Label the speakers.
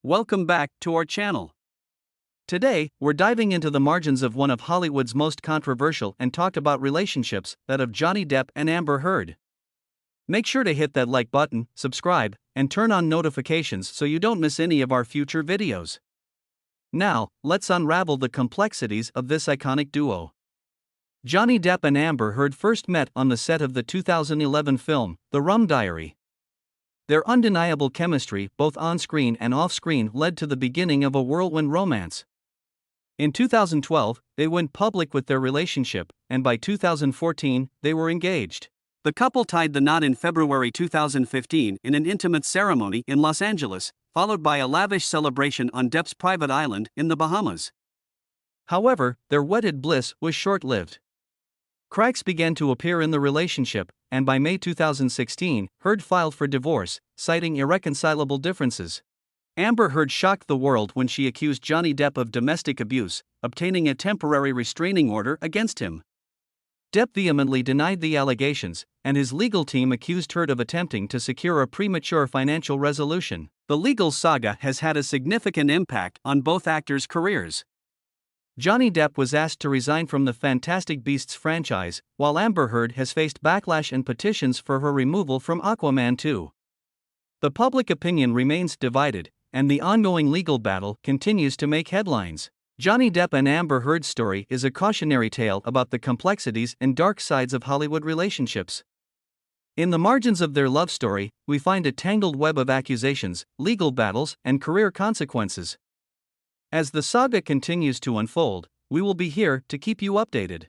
Speaker 1: Welcome back to our channel. Today, we're diving into the margins of one of Hollywood's most controversial and talked about relationships, that of Johnny Depp and Amber Heard. Make sure to hit that like button, subscribe, and turn on notifications so you don't miss any of our future videos. Now, let's unravel the complexities of this iconic duo. Johnny Depp and Amber Heard first met on the set of the 2011 film, The Rum Diary. Their undeniable chemistry, both on-screen and off-screen, led to the beginning of a whirlwind romance. In 2012, they went public with their relationship, and by 2014, they were engaged. The couple tied the knot in February 2015 in an intimate ceremony in Los Angeles, followed by a lavish celebration on Depp's private island in the Bahamas. However, their wedded bliss was short-lived. Cracks began to appear in the relationship, and by May 2016, Heard filed for divorce, citing irreconcilable differences. Amber Heard shocked the world when she accused Johnny Depp of domestic abuse, obtaining a temporary restraining order against him. Depp vehemently denied the allegations, and his legal team accused Heard of attempting to secure a premature financial resolution. The legal saga has had a significant impact on both actors' careers. Johnny Depp was asked to resign from the Fantastic Beasts franchise, while Amber Heard has faced backlash and petitions for her removal from Aquaman 2. The public opinion remains divided, and the ongoing legal battle continues to make headlines. Johnny Depp and Amber Heard's story is a cautionary tale about the complexities and dark sides of Hollywood relationships. In the margins of their love story, we find a tangled web of accusations, legal battles, and career consequences. As the saga continues to unfold, we will be here to keep you updated.